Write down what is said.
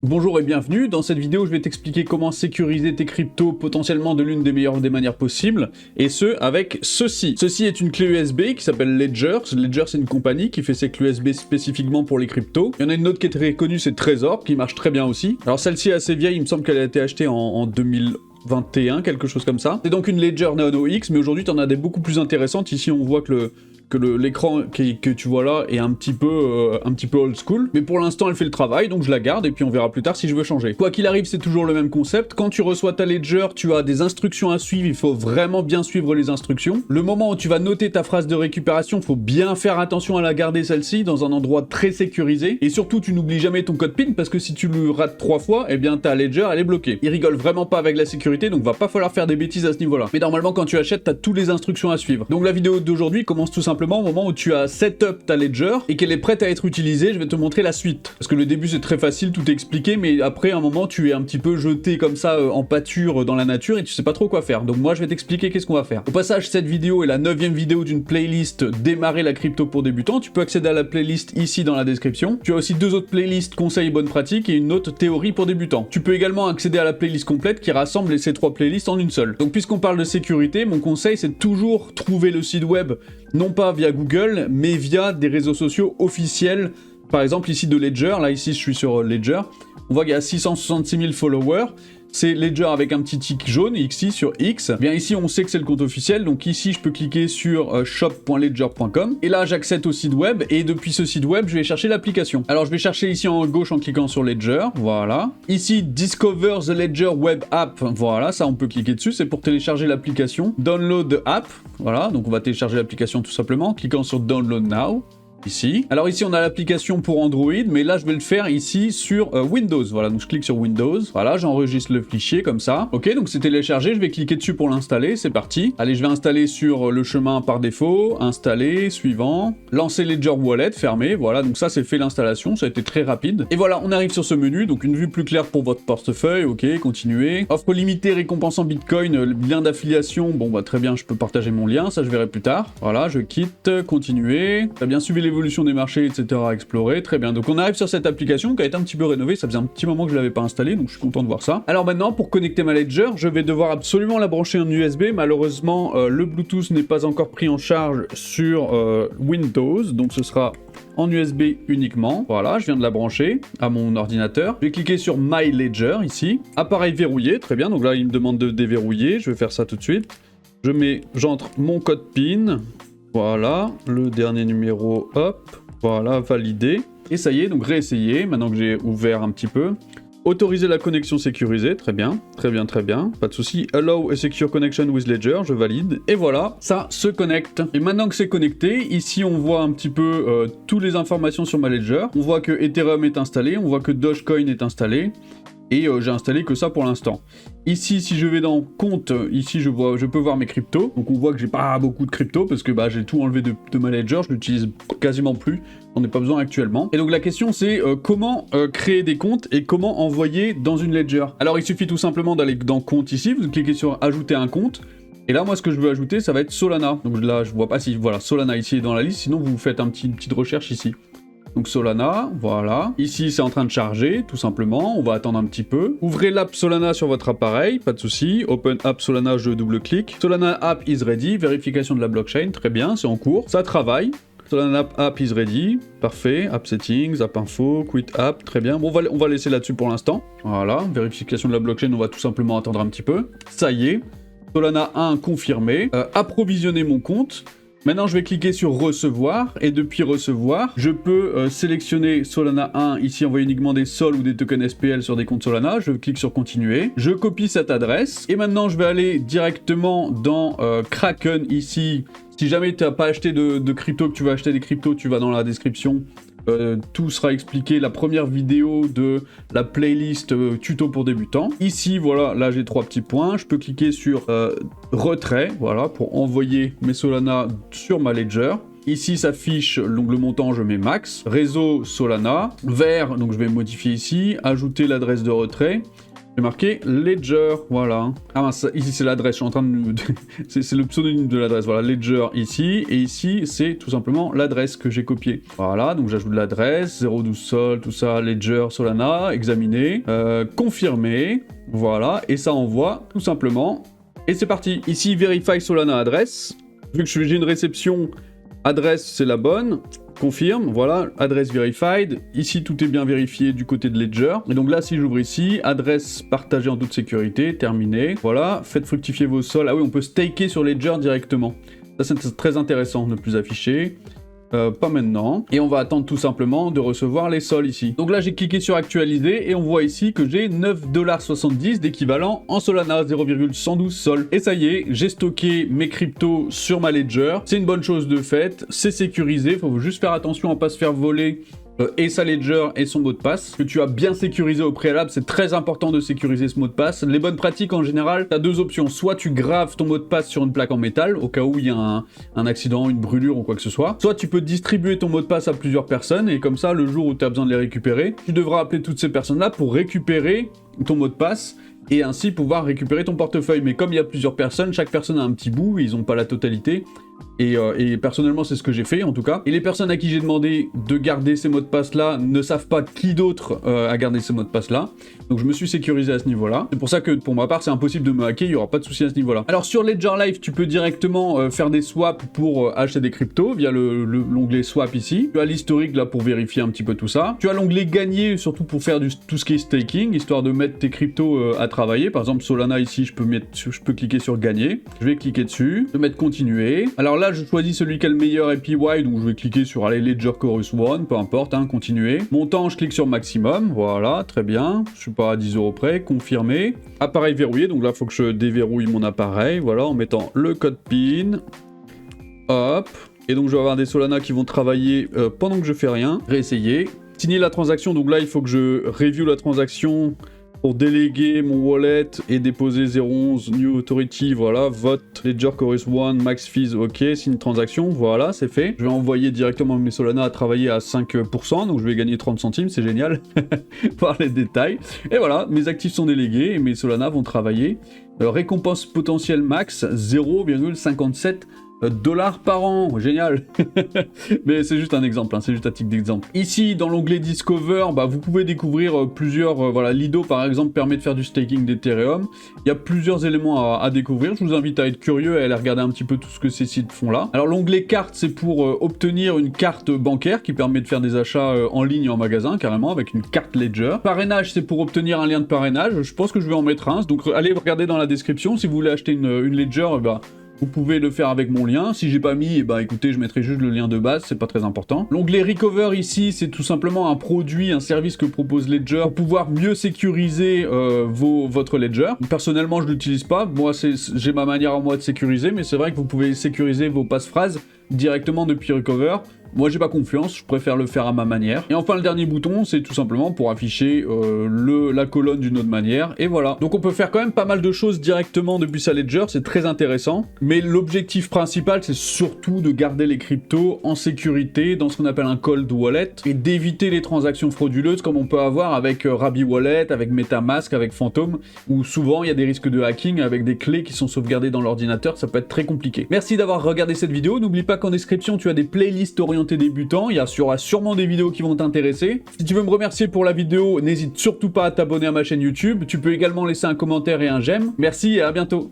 Bonjour et bienvenue, dans cette vidéo je vais t'expliquer comment sécuriser tes cryptos potentiellement de l'une des meilleures des manières possibles, et ce avec ceci. Ceci est une clé USB qui s'appelle Ledger. Ledger c'est une compagnie qui fait ses clés USB spécifiquement pour les cryptos. Il y en a une autre qui est très connue, c'est Trezor, qui marche très bien aussi. Alors celle-ci est assez vieille, il me semble qu'elle a été achetée en 2021, quelque chose comme ça. C'est donc une Ledger Nano X, mais aujourd'hui t'en as des beaucoup plus intéressantes. Ici on voit que l'écran que tu vois là est un petit peu old school, mais pour l'instant elle fait le travail, donc je la garde et puis on verra plus tard si je veux changer. Quoi qu'il arrive, c'est toujours le même concept. Quand tu reçois ta Ledger, tu as des instructions à suivre, il faut vraiment bien suivre les instructions. Le moment où tu vas noter ta phrase de récupération, il faut bien faire attention à la garder celle-ci dans un endroit très sécurisé, et surtout tu n'oublies jamais ton code PIN, parce que si tu le rates 3 fois, eh bien ta Ledger elle est bloquée. Ils rigolent vraiment pas avec la sécurité, donc va pas falloir faire des bêtises à ce niveau-là. Mais normalement quand tu achètes, t'as toutes les instructions à suivre. Donc la vidéo d'aujourd'hui commence tout simplement au moment où tu as setup ta Ledger et qu'elle est prête à être utilisée. Je vais te montrer la suite. Parce que le début c'est très facile, tout est expliqué, mais après à un moment tu es un petit peu jeté comme ça en pâture dans la nature et tu sais pas trop quoi faire. Donc moi je vais t'expliquer qu'est-ce qu'on va faire. Au passage, cette vidéo est la 9e vidéo d'une playlist démarrer la crypto pour débutants. Tu peux accéder à la playlist ici dans la description. Tu as aussi 2 autres playlists conseils et bonnes pratiques et une autre théorie pour débutants. Tu peux également accéder à la playlist complète qui rassemble ces 3 playlists en une seule. Donc puisqu'on parle de sécurité, mon conseil c'est de toujours trouver le site web non pas via Google, mais via des réseaux sociaux officiels. Par exemple ici de Ledger, là ici je suis sur Ledger, on voit qu'il y a 666 000 followers, c'est Ledger avec un petit tic jaune, ici sur X. Bien ici on sait que c'est le compte officiel, donc ici je peux cliquer sur shop.ledger.com, et là j'accède au site web, et depuis ce site web je vais chercher l'application. Alors je vais chercher ici en gauche en cliquant sur Ledger, voilà. Ici Discover the Ledger Web App, voilà, ça on peut cliquer dessus, c'est pour télécharger l'application. Download the app, voilà, donc on va télécharger l'application tout simplement, cliquant sur Download Now. Ici. Alors ici on a l'application pour Android, mais là je vais le faire ici sur Windows. Voilà, donc je clique sur Windows. Voilà, j'enregistre le fichier comme ça. Ok, donc c'est téléchargé, je vais cliquer dessus pour l'installer, c'est parti. Allez, je vais installer sur le chemin par défaut, installer, suivant, lancer Ledger Wallet, fermé, voilà, donc ça c'est fait l'installation, ça a été très rapide. Et voilà, on arrive sur ce menu, donc une vue plus claire pour votre portefeuille, ok, continuer. Offre limitée récompense en Bitcoin, lien d'affiliation, bon bah très bien, je peux partager mon lien, ça je verrai plus tard. Voilà, je quitte, continuer. Très bien, suivez l'évolution des marchés, etc. à explorer, très bien. Donc on arrive sur cette application qui a été un petit peu rénovée, ça faisait un petit moment que je l'avais pas installée, donc je suis content de voir ça. Alors maintenant, pour connecter ma Ledger, je vais devoir absolument la brancher en USB. Malheureusement, le Bluetooth n'est pas encore pris en charge sur Windows, donc ce sera en USB uniquement. Voilà, je viens de la brancher à mon ordinateur. Je vais cliquer sur My Ledger ici. Appareil verrouillé, très bien, donc là il me demande de déverrouiller, je vais faire ça tout de suite. J'entre mon code PIN. Voilà, le dernier numéro, hop, voilà, validé. Et ça y est, donc réessayer, maintenant que j'ai ouvert un petit peu. Autoriser la connexion sécurisée, très bien, très bien, très bien, pas de souci. Allow a secure connection with Ledger, je valide. Et voilà, ça se connecte. Et maintenant que c'est connecté, ici on voit un petit peu toutes les informations sur ma Ledger. On voit que Ethereum est installé, on voit que Dogecoin est installé. Et j'ai installé que ça pour l'instant. Ici, si je vais dans compte, ici je peux voir mes cryptos. Donc on voit que j'ai pas beaucoup de cryptos parce que j'ai tout enlevé de ma Ledger, je l'utilise quasiment plus. On n'a pas besoin actuellement. Et donc la question c'est comment créer des comptes et comment envoyer dans une Ledger. Alors il suffit tout simplement d'aller dans compte ici, vous cliquez sur ajouter un compte. Et là, moi, ce que je veux ajouter, ça va être Solana. Donc là, je vois pas si, voilà, Solana ici est dans la liste, sinon vous faites une petite recherche ici. Donc Solana, voilà. Ici, c'est en train de charger, tout simplement. On va attendre un petit peu. Ouvrez l'app Solana sur votre appareil, pas de souci. Open app Solana, je double-clique. Solana app is ready. Vérification de la blockchain, très bien, c'est en cours. Ça travaille. Solana app is ready. Parfait. App settings, app info, quit app, très bien. Bon, on va laisser là-dessus pour l'instant. Voilà. Vérification de la blockchain, on va tout simplement attendre un petit peu. Ça y est. Solana 1 confirmé. Approvisionner mon compte. Maintenant, je vais cliquer sur recevoir, et depuis recevoir, je peux sélectionner Solana 1, ici envoyer uniquement des sols ou des tokens SPL sur des comptes Solana, je clique sur continuer, je copie cette adresse, et maintenant je vais aller directement dans Kraken ici. Si jamais tu n'as pas acheté de crypto, que tu vas acheter des cryptos, tu vas dans la description. Tout sera expliqué, la première vidéo de la playlist tuto pour débutants. Ici, voilà, là j'ai 3 petits points. Je peux cliquer sur retrait, voilà, pour envoyer mes Solana sur ma Ledger. Ici s'affiche donc le montant, je mets max. Réseau Solana. Vert, donc je vais modifier ici. Ajouter l'adresse de retrait. J'ai marqué Ledger, voilà. Ah mince, ici c'est l'adresse, je suis en train de... c'est le pseudonyme de l'adresse, voilà, Ledger ici, et ici c'est tout simplement l'adresse que j'ai copiée. Voilà, donc j'ajoute l'adresse, 012 sol, tout ça, Ledger, Solana, examiner, confirmer, voilà, et ça envoie tout simplement, et c'est parti. Ici, Verify Solana adresse, vu que j'ai une réception, adresse c'est la bonne, confirme, voilà, adresse verified, ici tout est bien vérifié du côté de Ledger, et donc là si j'ouvre ici, adresse partagée en toute sécurité, terminé, voilà, faites fructifier vos sols, ah oui on peut staker sur Ledger directement, ça c'est très intéressant, ne plus afficher, pas maintenant, et on va attendre tout simplement de recevoir les sols ici. Donc là j'ai cliqué sur actualiser, et on voit ici que j'ai 9,70$ d'équivalent en Solana, 0,112 sols. Et ça y est, j'ai stocké mes cryptos sur ma Ledger, c'est une bonne chose de fait, c'est sécurisé, faut juste faire attention à pas se faire voler et sa Ledger et son mot de passe, que tu as bien sécurisé au préalable, c'est très important de sécuriser ce mot de passe. Les bonnes pratiques en général, tu as deux options, soit tu graves ton mot de passe sur une plaque en métal, au cas où il y a un accident, une brûlure ou quoi que ce soit, soit tu peux distribuer ton mot de passe à plusieurs personnes, et comme ça, le jour où tu as besoin de les récupérer, tu devras appeler toutes ces personnes-là pour récupérer ton mot de passe, et ainsi pouvoir récupérer ton portefeuille. Mais comme il y a plusieurs personnes, chaque personne a un petit bout, ils n'ont pas la totalité. Et personnellement, c'est ce que j'ai fait, en tout cas. Et les personnes à qui j'ai demandé de garder ces mots de passe-là ne savent pas qui d'autre a gardé ces mots de passe-là. Donc je me suis sécurisé à ce niveau-là. C'est pour ça que, pour ma part, c'est impossible de me hacker, il n'y aura pas de souci à ce niveau-là. Alors sur Ledger Live, tu peux directement faire des swaps pour acheter des cryptos via l'onglet swap ici. Tu as l'historique là pour vérifier un petit peu tout ça. Tu as l'onglet gagner, surtout pour faire tout ce qui est staking, histoire de mettre tes cryptos à travailler. Par exemple, Solana ici, je peux cliquer sur gagner. Je vais cliquer dessus, je vais mettre continuer. Alors là, je choisis celui qui a le meilleur APY, donc je vais cliquer sur allez, Ledger Chorus One, peu importe, hein, continuer. Montant, je clique sur maximum, voilà, très bien. Je suis pas à 10€ près, confirmer. Appareil verrouillé, donc là, il faut que je déverrouille mon appareil, voilà, en mettant le code PIN. Hop. Et donc, je vais avoir des Solana qui vont travailler pendant que je fais rien. Réessayer. Signer la transaction, donc là, il faut que je review la transaction pour déléguer mon wallet et déposer 011 New Authority, voilà, vote Ledger Chorus One, max fees, ok, signe transaction, voilà, c'est fait. Je vais envoyer directement mes Solana à travailler à 5%, donc je vais gagner 30 centimes, c'est génial, voir les détails. Et voilà, mes actifs sont délégués et mes Solana vont travailler. Récompense potentielle max, 0,57 $ par an, génial. Mais c'est juste un exemple, hein, c'est juste un titre d'exemple. Ici, dans l'onglet Discover, bah, vous pouvez découvrir plusieurs... voilà, Lido, par exemple, permet de faire du staking d'Ethereum. Il y a plusieurs éléments à découvrir. Je vous invite à être curieux et à aller regarder un petit peu tout ce que ces sites font là. Alors, l'onglet carte, c'est pour obtenir une carte bancaire qui permet de faire des achats en ligne en magasin, carrément, avec une carte Ledger. Parrainage, c'est pour obtenir un lien de parrainage. Je pense que je vais en mettre un. Donc, allez regarder dans la description. Si vous voulez acheter une Ledger, bah... vous pouvez le faire avec mon lien. Si j'ai pas mis, bah écoutez, je mettrai juste le lien de base, c'est pas très important. L'onglet Recover ici, c'est tout simplement un produit, un service que propose Ledger pour pouvoir mieux sécuriser votre Ledger. Personnellement, je l'utilise pas. Moi, j'ai ma manière à moi de sécuriser, mais c'est vrai que vous pouvez sécuriser vos passe-phrases directement depuis Recover. Moi, j'ai pas confiance, je préfère le faire à ma manière. Et enfin, le dernier bouton, c'est tout simplement pour afficher la colonne d'une autre manière. Et voilà. Donc, on peut faire quand même pas mal de choses directement depuis sa Ledger, c'est très intéressant. Mais l'objectif principal, c'est surtout de garder les cryptos en sécurité dans ce qu'on appelle un cold wallet et d'éviter les transactions frauduleuses comme on peut avoir avec Rabi Wallet, avec MetaMask, avec Phantom, où souvent il y a des risques de hacking avec des clés qui sont sauvegardées dans l'ordinateur, ça peut être très compliqué. Merci d'avoir regardé cette vidéo. N'oublie pas qu'en description, tu as des playlists orientées débutants, il y aura sûrement des vidéos qui vont t'intéresser. Si tu veux me remercier pour la vidéo, n'hésite surtout pas à t'abonner à ma chaîne YouTube. Tu peux également laisser un commentaire et un j'aime. Merci et à bientôt.